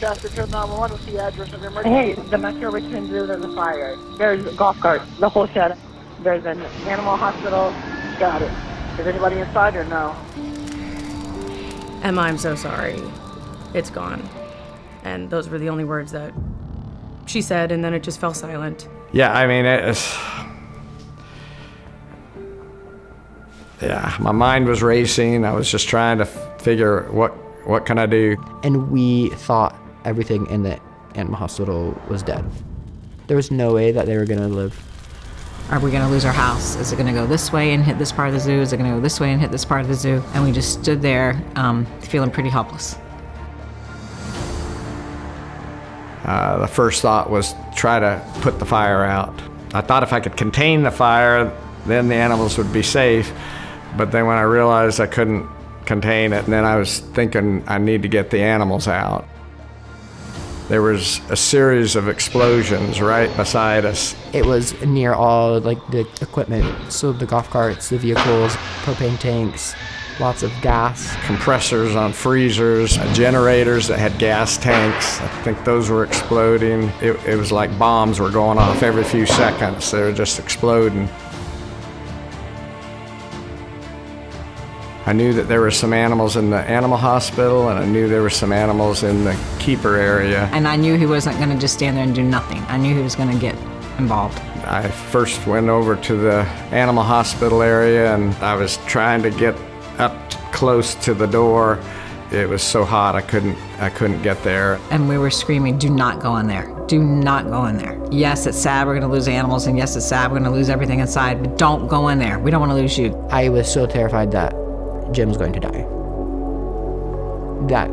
dispatcher to 911. What's the address of the emergency? Hey, the Metro Richmond Zoo, there's a fire. There's golf carts, the whole shed. There's an animal hospital. Got it. Is anybody inside or no? Emma, I'm so sorry. It's gone. And those were the only words that she said, and then it just fell silent. Yeah, I mean, yeah, my mind was racing. I was just trying to figure what can I do. And we thought everything in the animal hospital was dead. There was no way that they were gonna live. Are we gonna lose our house? Is it gonna go this way and hit this part of the zoo? Is it gonna go this way and hit this part of the zoo? And we just stood there feeling pretty helpless. The first thought was try to put the fire out. I thought if I could contain the fire, then the animals would be safe. But then when I realized I couldn't contain it, and then I was thinking I need to get the animals out. There was a series of explosions right beside us. It was near all like the equipment, so the golf carts, the vehicles, propane tanks, lots of gas. Compressors on freezers, generators that had gas tanks. I think those were exploding. It was like bombs were going off every few seconds. They were just exploding. I knew that there were some animals in the animal hospital, and I knew there were some animals in the keeper area. And I knew he wasn't gonna just stand there and do nothing. I knew he was gonna get involved. I first went over to the animal hospital area, and I was trying to get up close to the door. It was so hot I couldn't get there. And we were screaming, do not go in there. Do not go in there. Yes, it's sad we're gonna lose animals, and yes, it's sad we're gonna lose everything inside, but don't go in there. We don't wanna lose you. I was so terrified that Jim was going to die.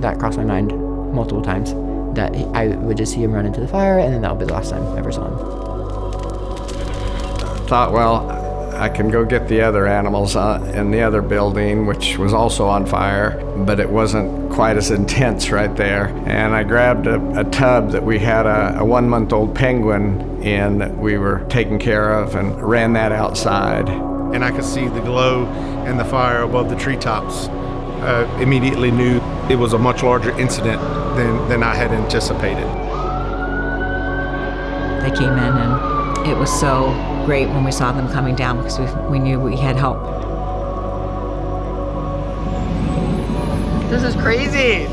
That crossed my mind multiple times, that I would just see him run into the fire, and then that would be the last time I ever saw him. Thought, well, I can go get the other animals in the other building, which was also on fire, but it wasn't quite as intense right there. And I grabbed a tub that we had a 1-month-old penguin in that we were taking care of, and ran that outside. And I could see the glow and the fire above the treetops. Immediately knew it was a much larger incident than I had anticipated. They came in, and it was so great when we saw them coming down, because we knew we had help. This is crazy.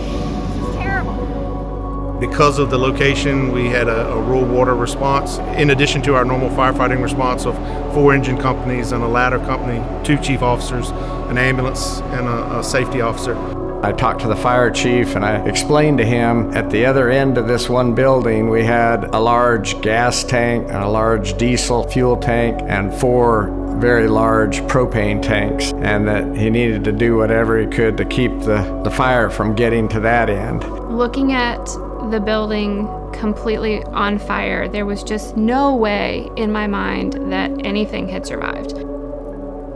Because of the location, we had a rural water response, in addition to our normal firefighting response of 4 engine companies and a ladder company, 2 chief officers, an ambulance, and a safety officer. I talked to the fire chief, and I explained to him at the other end of this one building we had a large gas tank and a large diesel fuel tank and 4 very large propane tanks, and that he needed to do whatever he could to keep the fire from getting to that end. Looking at the building completely on fire, there was just no way in my mind that anything had survived.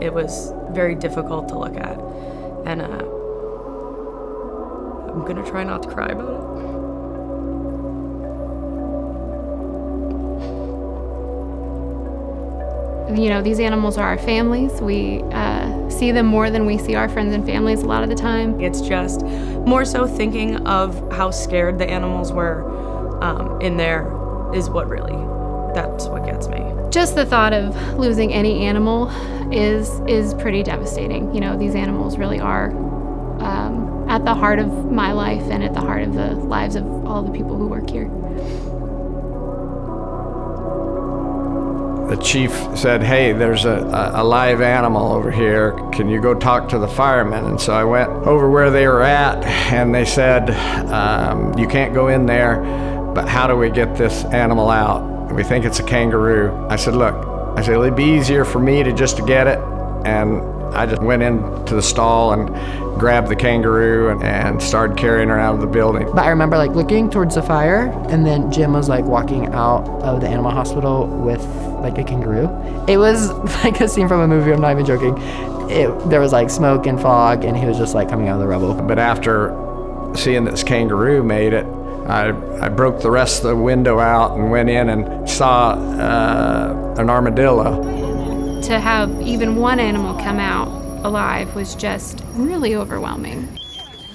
It was very difficult to look at, and I'm gonna try not to cry about it. You know, these animals are our families. We see them more than we see our friends and families a lot of the time. It's just more so thinking of how scared the animals were in there is what really, that's what gets me. Just the thought of losing any animal is pretty devastating. You know, these animals really are at the heart of my life and at the heart of the lives of all the people who work here. The chief said, hey, there's a live animal over here. Can you go talk to the firemen? And so I went over where they were at, and they said, you can't go in there, but how do we get this animal out? We think it's a kangaroo. I said, look, it'd be easier for me to get it. And I just went into the stall and grabbed the kangaroo and started carrying her out of the building. But I remember like looking towards the fire, and then Jim was like walking out of the animal hospital with like a kangaroo. It was like a scene from a movie, I'm not even joking. There was like smoke and fog, and he was just like coming out of the rubble. But after seeing this kangaroo made it, I broke the rest of the window out and went in and saw an armadillo. To have even one animal come out alive was just really overwhelming.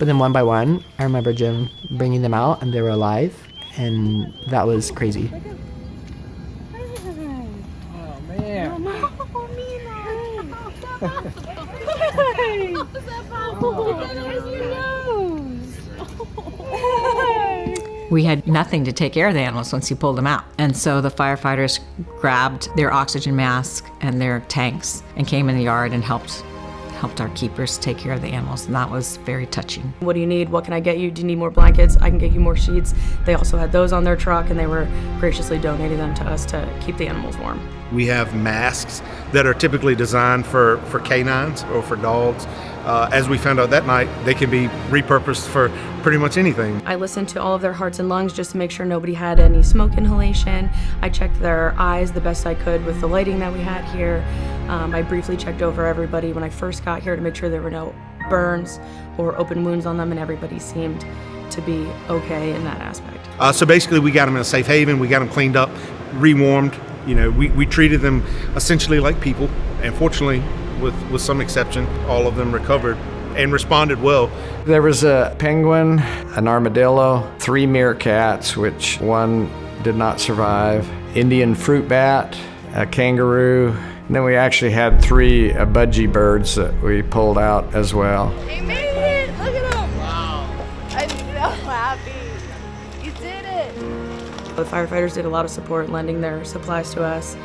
But then one by one, I remember Jim bringing them out and they were alive, and that was crazy. We had nothing to take care of the animals once he pulled them out. And so the firefighters grabbed their oxygen mask and their tanks and came in the yard and helped our keepers take care of the animals, and that was very touching. What do you need? What can I get you? Do you need more blankets? I can get you more sheets. They also had those on their truck, and they were graciously donating them to us to keep the animals warm. We have masks that are typically designed for canines or for dogs. As we found out that night, they can be repurposed for pretty much anything. I listened to all of their hearts and lungs just to make sure nobody had any smoke inhalation. I checked their eyes the best I could with the lighting that we had here. I briefly checked over everybody when I first got here to make sure there were no burns or open wounds on them, and everybody seemed to be okay in that aspect. So basically we got them in a safe haven, we got them cleaned up, rewarmed. You know, we treated them essentially like people, and fortunately, with some exception, all of them recovered and responded well. There was a penguin, an armadillo, 3 meerkats, which one did not survive, Indian fruit bat, a kangaroo, and then we actually had 3 budgie birds that we pulled out as well. He made it! Look at him! Wow. I'm so happy. You did it! The firefighters did a lot of support, lending their supplies to us,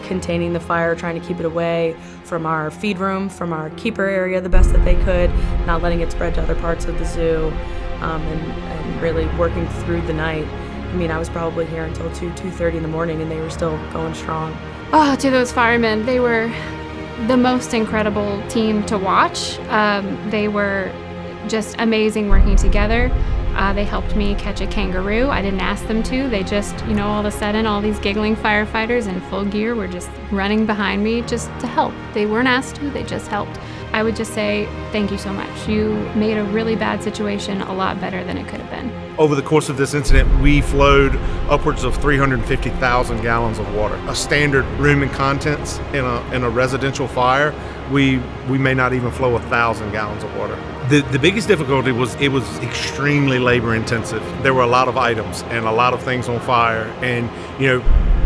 containing the fire, trying to keep it away from our feed room, from our keeper area the best that they could, not letting it spread to other parts of the zoo, and really working through the night. I mean, I was probably here until 2:30 in the morning, and they were still going strong. Oh, to those firemen, they were the most incredible team to watch. They were just amazing working together. They helped me catch a kangaroo. I didn't ask them to. They just, all of a sudden, all these giggling firefighters in full gear were just running behind me just to help. They weren't asked to, they just helped. I would just say, thank you so much. You made a really bad situation a lot better than it could have been. Over the course of this incident, we flowed upwards of 350,000 gallons of water. A standard room and contents in a residential fire, we may not even flow 1,000 gallons of water. The biggest difficulty was it was extremely labor intensive. There were a lot of items and a lot of things on fire, and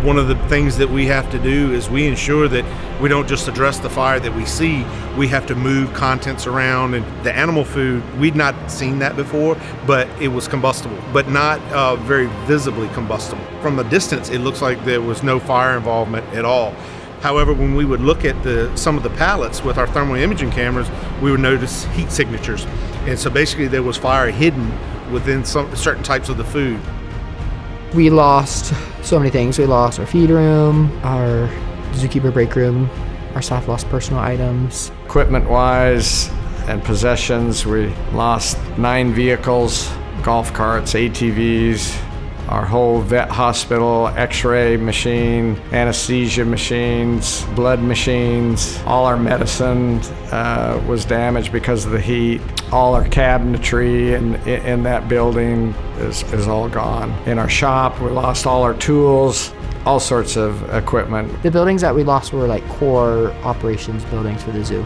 one of the things that we have to do is we ensure that we don't just address the fire that we see, we have to move contents around. And the animal food, we'd not seen that before, but it was combustible, but not very visibly combustible. From a distance, it looks like there was no fire involvement at all. However, when we would look at some of the pallets with our thermal imaging cameras, we would notice heat signatures. And so basically there was fire hidden within some certain types of the food. We lost so many things. We lost our feed room, our zookeeper break room, our staff lost personal items. Equipment-wise and possessions, we lost 9 vehicles, golf carts, ATVs, our whole vet hospital, x-ray machine, anesthesia machines, blood machines. All our medicine was damaged because of the heat. All our cabinetry in that building is all gone. In our shop, we lost all our tools, all sorts of equipment. The buildings that we lost were like core operations buildings for the zoo.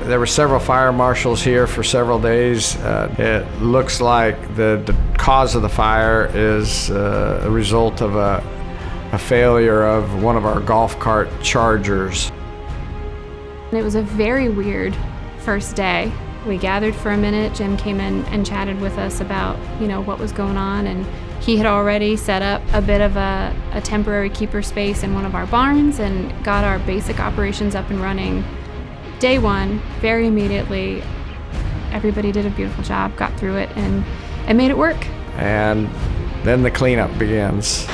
There were several fire marshals here for several days. It looks like the cause of the fire is a result of a failure of one of our golf cart chargers. It was a very weird first day. We gathered for a minute. Jim came in and chatted with us about, what was going on, and he had already set up a bit of a temporary keeper space in one of our barns and got our basic operations up and running. Day one, very immediately, everybody did a beautiful job, got through it, and made it work. And then the cleanup begins.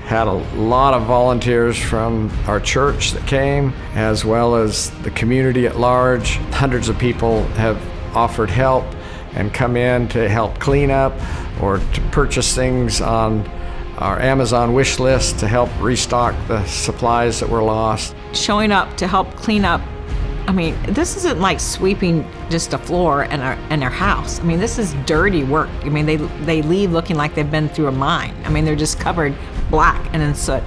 Had a lot of volunteers from our church that came, as well as the community at large. Hundreds of people have offered help and come in to help clean up or to purchase things on our Amazon wish list to help restock the supplies that were lost. Showing up to help clean up, this isn't like sweeping just a floor in their house. This is dirty work. They leave looking like they've been through a mine. They're just covered black and in soot.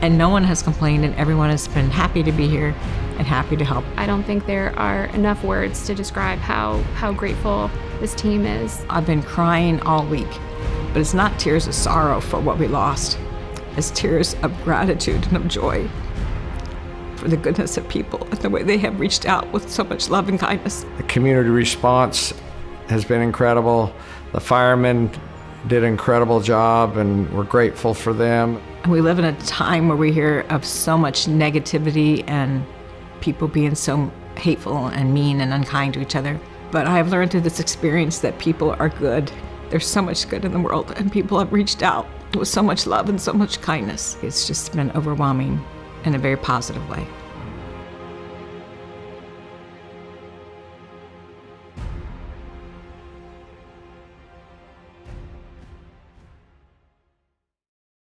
And no one has complained, and everyone has been happy to be here and happy to help. I don't think there are enough words to describe how grateful this team is. I've been crying all week, but it's not tears of sorrow for what we lost. It's tears of gratitude and of joy for the goodness of people and the way they have reached out with so much love and kindness. The community response has been incredible. The firemen did an incredible job, and we're grateful for them. We live in a time where we hear of so much negativity and people being so hateful and mean and unkind to each other. But I have learned through this experience that people are good. There's so much good in the world, and people have reached out with so much love and so much kindness. It's just been overwhelming in a very positive way.